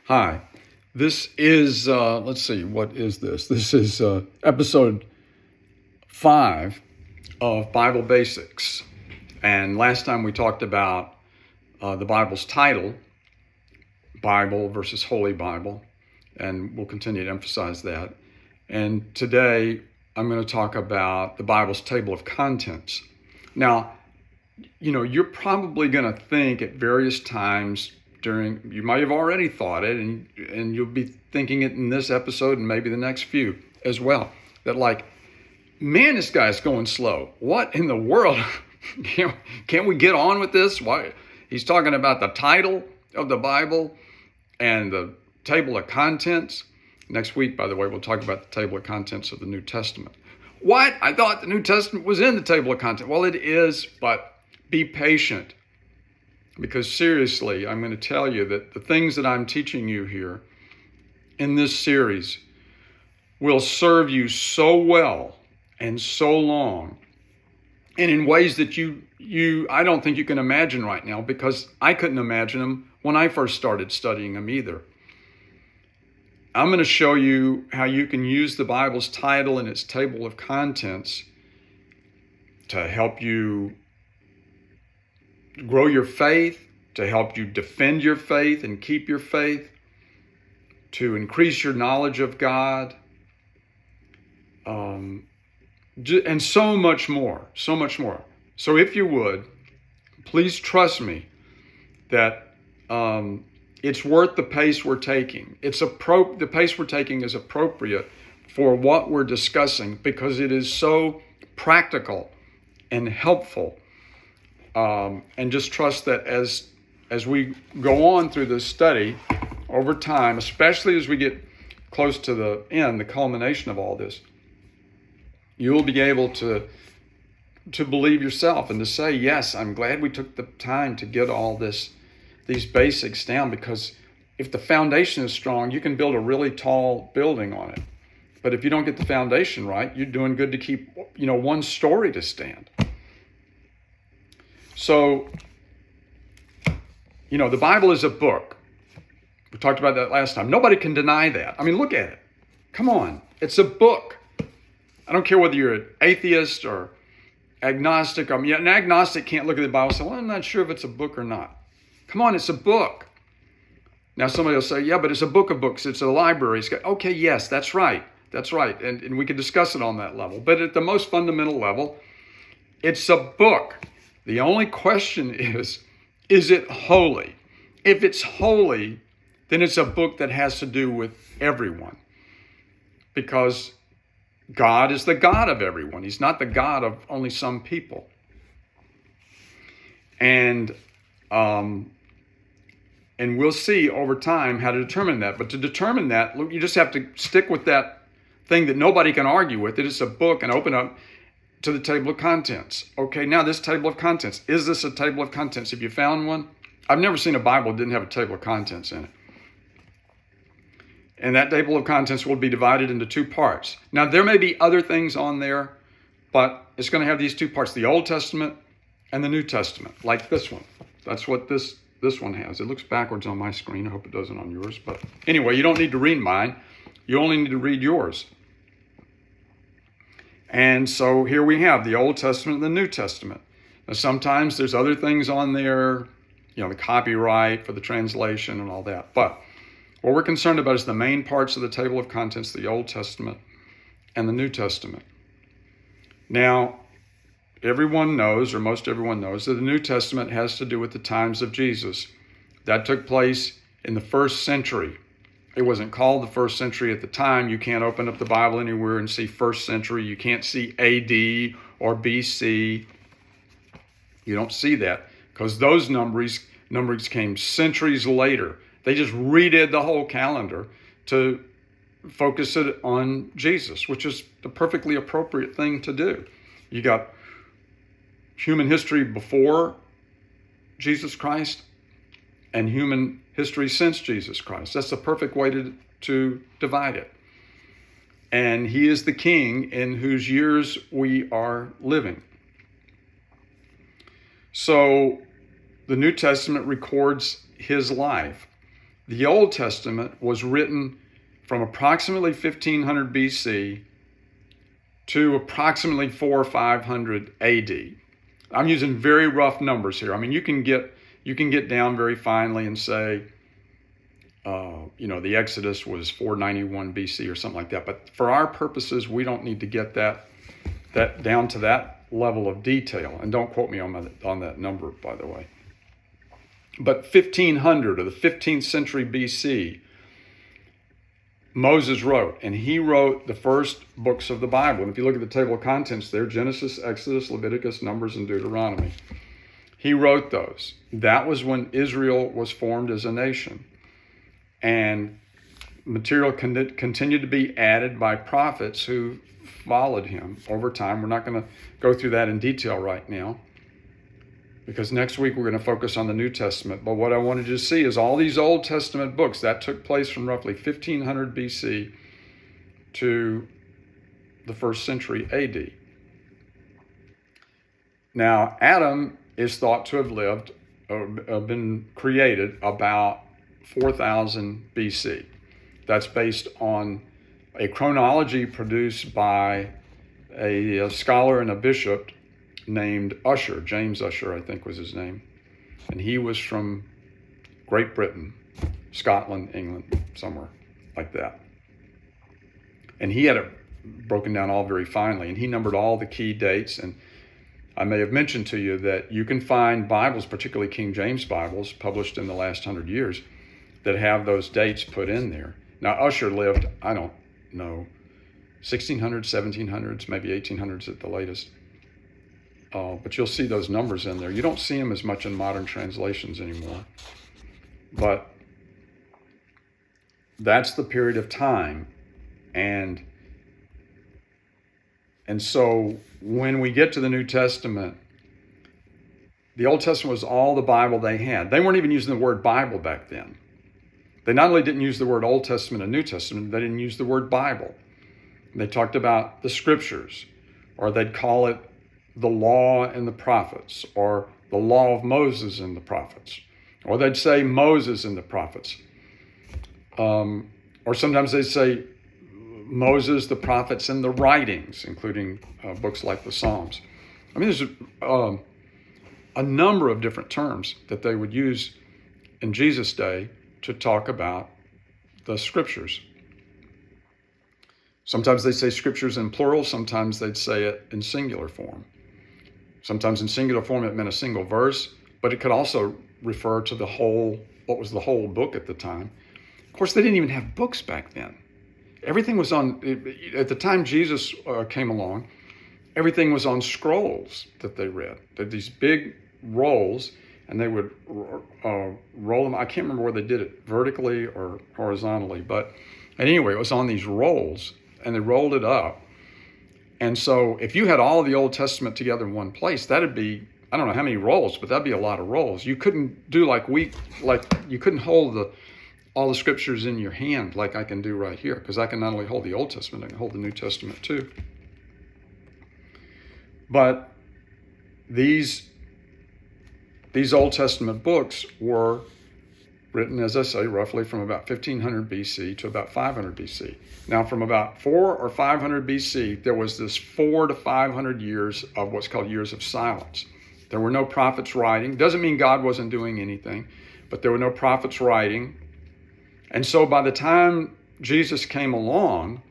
Hi, this is, let's see, what is this? This is episode 5 of Bible Basics. And last time we talked about the Bible's title, Bible versus Holy Bible, and we'll continue to emphasize that. And today I'm going to talk about the Bible's table of contents. Now, you're probably going to think at various times you might have already thought it, and you'll be thinking it in this episode and maybe the next few as well, that like, man, this guy's going slow. What in the world? Can't we get on with this? Why? He's talking about the title of the Bible and the table of contents. Next week, by the way, we'll talk about the table of contents of the New Testament. What? I thought the New Testament was in the table of contents. Well, it is, but be patient. Because seriously, I'm going to tell you that the things that I'm teaching you here in this series will serve you so well and so long, and in ways that I don't think you can imagine right now, because I couldn't imagine them when I first started studying them either. I'm going to show you how you can use the Bible's title and its table of contents to help you grow your faith, to help you defend your faith and keep your faith, to increase your knowledge of God, and so much more, so much more. So if you would, please trust me that it's worth the pace we're taking. The pace we're taking is appropriate for what we're discussing, because it is so practical and helpful. And just trust that as we go on through this study over time, especially as we get close to the end, the culmination of all this, you'll be able to believe yourself and to say, yes, I'm glad we took the time to get all these basics down, because if the foundation is strong, you can build a really tall building on it. But if you don't get the foundation right, you're doing good to keep, one story to stand. So, the Bible is a book. We talked about that last time. Nobody can deny that. I mean, look at it. Come on. It's a book. I don't care whether you're an atheist or agnostic. I mean, an agnostic can't look at the Bible and say, well, I'm not sure if it's a book or not. Come on, it's a book. Now, somebody will say, yeah, but it's a book of books. It's a library. Okay, yes, that's right. That's right. And we can discuss it on that level. But at the most fundamental level, it's a book. The only question is it holy? If it's holy, then it's a book that has to do with everyone, because God is the God of everyone. He's not the God of only some people. And we'll see over time how to determine that. But to determine that, you just have to stick with that thing that nobody can argue with. It is a book, and open up to the table of contents. Okay, now this table of contents. Is this a table of contents? Have you found one? I've never seen a Bible that didn't have a table of contents in it. And that table of contents will be divided into two parts. Now, there may be other things on there, but it's going to have these two parts, the Old Testament and the New Testament, like this one. That's what this one has. It looks backwards on my screen. I hope it doesn't on yours. But anyway, you don't need to read mine. You only need to read yours. And so here we have the Old Testament and the New Testament. Now, sometimes there's other things on there, the copyright for the translation and all that. But what we're concerned about is the main parts of the table of contents, the Old Testament and the New Testament. Now, everyone knows, or most everyone knows, that the New Testament has to do with the times of Jesus. That took place in the first century. It wasn't called the first century at the time. You can't open up the Bible anywhere and see first century. You can't see AD or BC. You don't see that, because those numbers came centuries later. They just redid the whole calendar to focus it on Jesus, which is the perfectly appropriate thing to do. You got human history before Jesus Christ and human history since Jesus Christ. That's the perfect way to divide it. And he is the king in whose years we are living. So the New Testament records his life. the Old Testament was written from approximately 1500 BC to approximately 400 or 500 AD. I'm using very rough numbers here. I mean, you can get down very finely and say, the Exodus was 491 BC or something like that. But for our purposes, we don't need to get that down to that level of detail. And don't quote me on that number, by the way. But 1500 or the 15th century BC, Moses wrote, and he wrote the first books of the Bible. And if you look at the table of contents there, Genesis, Exodus, Leviticus, Numbers, and Deuteronomy. He wrote those. That was when Israel was formed as a nation. And material continued to be added by prophets who followed him over time. We're not going to go through that in detail right now, because next week we're going to focus on the New Testament. But what I wanted you to see is all these Old Testament books, that took place from roughly 1500 BC to the 1st century AD. Now, Adam is thought to have lived or been created about 4000 BC. That's based on a chronology produced by a scholar and a bishop named Ussher. James Ussher, I think was his name. And he was from Great Britain, Scotland, England, somewhere like that. And he had it broken down all very finely, and he numbered all the key dates. And I may have mentioned to you that you can find Bibles, particularly King James Bibles, published in the last 100 years, that have those dates put in there. Now, Ussher lived, I don't know, 1600s, 1700s, maybe 1800s at the latest. But you'll see those numbers in there. You don't see them as much in modern translations anymore. But that's the period of time. And so when we get to the New Testament, the Old Testament was all the Bible they had. They weren't even using the word Bible back then. They not only didn't use the word Old Testament and New Testament, they didn't use the word Bible. They talked about the scriptures, or they'd call it the law and the prophets, or the law of Moses and the prophets, or they'd say Moses and the prophets. Or sometimes they'd say Moses, the prophets, and the writings, including books like the Psalms. I mean, there's a number of different terms that they would use in Jesus' day to talk about the scriptures. Sometimes they say scriptures in plural, sometimes they'd say it in singular form. Sometimes in singular form it meant a single verse, but it could also refer to what was the whole book at the time. Of course, they didn't even have books back then. Everything was at the time Jesus came along, everything was on scrolls that they read. They had these big rolls, and they would roll them. I can't remember where they did it, vertically or horizontally, but anyway, it was on these rolls, and they rolled it up. And so if you had all of the Old Testament together in one place, that'd be, I don't know how many rolls, but that'd be a lot of rolls. You couldn't do you couldn't hold all the scriptures in your hand like I can do right here, because I can not only hold the Old Testament, I can hold the New Testament too. But these Old Testament books were written, as I say, roughly from about 1500 BC to about 500 BC. Now, from about 400 or 500 BC, there was this 400 to 500 years of what's called years of silence. There were no prophets writing. Doesn't mean God wasn't doing anything, but there were no prophets writing. And so by the time Jesus came along,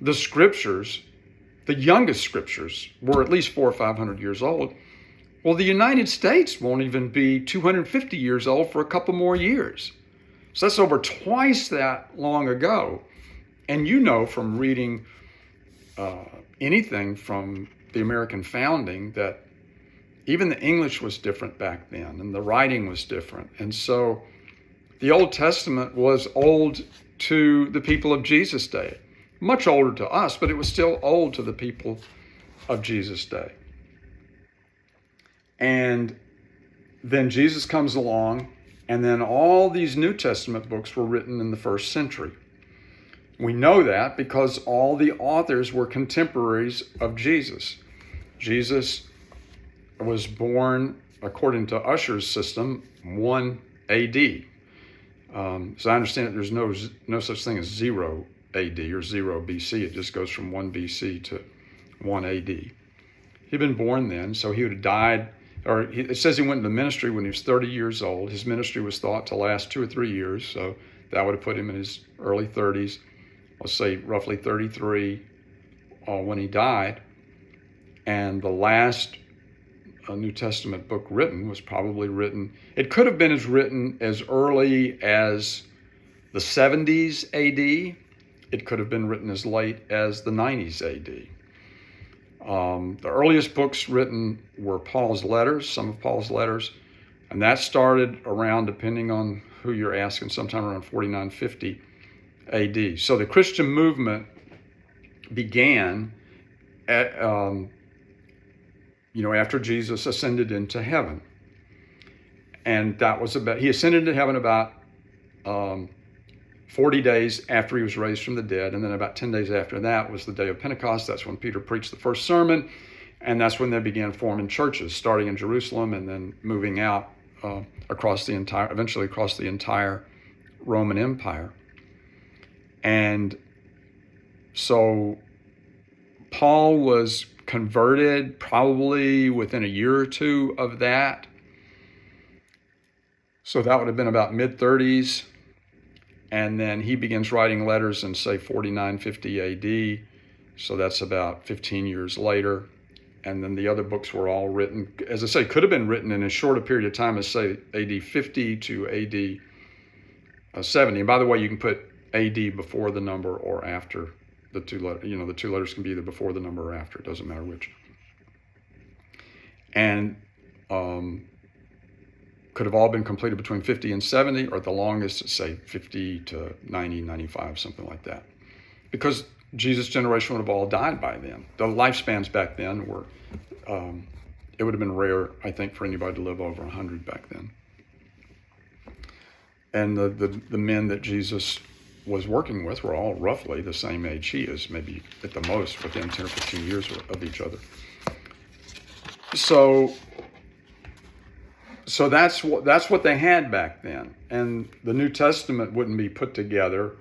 the scriptures, the youngest scriptures, were at least 400 or 500 years old. Well, the United States won't even be 250 years old for a couple more years. So that's over twice that long ago. And you know from reading anything from the American founding that even the English was different back then, and the writing was different. And so the Old Testament was old to the people of Jesus' day. Much older to us, but it was still old to the people of Jesus' day. And then Jesus comes along, and then all these New Testament books were written in the 1st century. We know that because all the authors were contemporaries of Jesus. Jesus was born, according to Ussher's system, 1 AD. So I understand that there's no such thing as 0 AD or 0 BC. It just goes from 1 BC to 1 AD. He'd been born then, so he would have died, it says he went into ministry when he was 30 years old. His ministry was thought to last 2 or 3 years, so that would have put him in his early 30s, let's say roughly 33 when he died. And the last New Testament book written was probably written, it could have been written as early as the 70s AD. It could have been written as late as the 90s AD. The earliest books written were Paul's letters, some of Paul's letters, and that started around, depending on who you're asking, sometime around 4950 AD. So the Christian movement began at, after Jesus ascended into heaven. And that was he ascended into heaven about 40 days after he was raised from the dead. And then about 10 days after that was the day of Pentecost. That's when Peter preached the first sermon. And that's when they began forming churches, starting in Jerusalem and then moving out eventually across the entire Roman Empire. And so Paul was converted probably within a year or two of that. So that would have been about mid-30s. And then he begins writing letters in, say, 4950 AD. So that's about 15 years later. And then the other books were all written, as I say, could have been written in as short a period of time as, say, AD 50 to AD 70. And by the way, you can put AD before the number or after the two letters. The two letters can be either before the number or after. It doesn't matter which. And could have all been completed between 50 and 70, or at the longest, say 50 to 90, 95, something like that. Because Jesus' generation would have all died by then. The lifespans back then were, it would have been rare, I think, for anybody to live over 100 back then. And the men that Jesus was working with were all roughly the same age he is, maybe at the most within 10 or 15 years of each other. So that's what they had back then. And the New Testament wouldn't be put together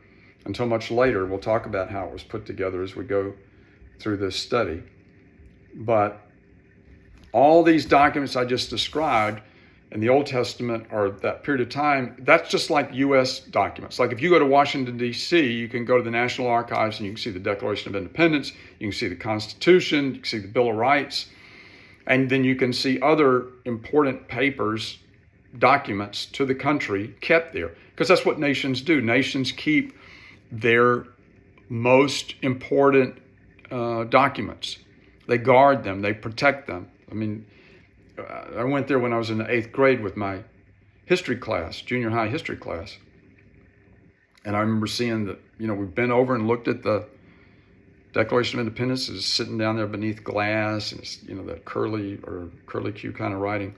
until much later. We'll talk about how it was put together as we go through this study. But all these documents I just described in the Old Testament, or that period of time, that's just like U.S. documents. Like if you go to Washington, D.C., you can go to the National Archives and you can see the Declaration of Independence, you can see the Constitution, you can see the Bill of Rights, and then you can see other important papers, documents to the country kept there. Because that's what nations do. Nations keep their most important documents. They guard them, they protect them. I mean, I went there when I was in the 8th grade with my history class, junior high history class. And I remember seeing that, we've been over and looked at the Declaration of Independence is sitting down there beneath glass, and it's, that curly Q kind of writing.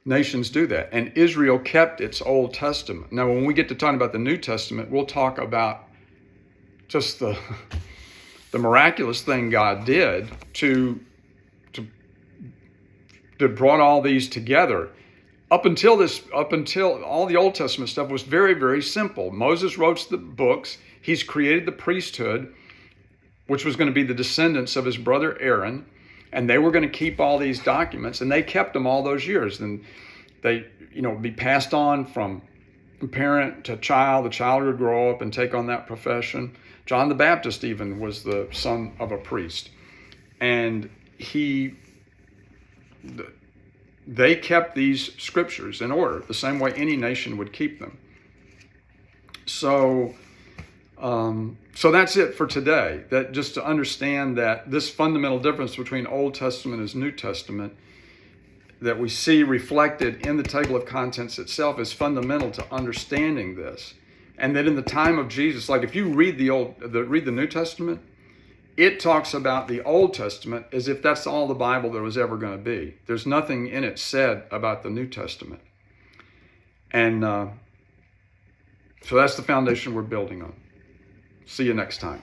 Nations do that. And Israel kept its Old Testament. Now, when we get to talking about the New Testament, we'll talk about just the miraculous thing God did to brought all these together. Up until all the Old Testament stuff was very, very simple. Moses wrote the books. He's created the priesthood, which was going to be the descendants of his brother Aaron, and they were going to keep all these documents, and they kept them all those years. And they, be passed on from parent to child. The child would grow up and take on that profession. John the Baptist even was the son of a priest, and they kept these scriptures in order, the same way any nation would keep them. So that's it for today. That just to understand that this fundamental difference between Old Testament and New Testament that we see reflected in the table of contents itself is fundamental to understanding this. And that in the time of Jesus, like if you read the New Testament, it talks about the Old Testament as if that's all the Bible there was ever going to be. There's nothing in it said about the New Testament. And so that's the foundation we're building on. See you next time.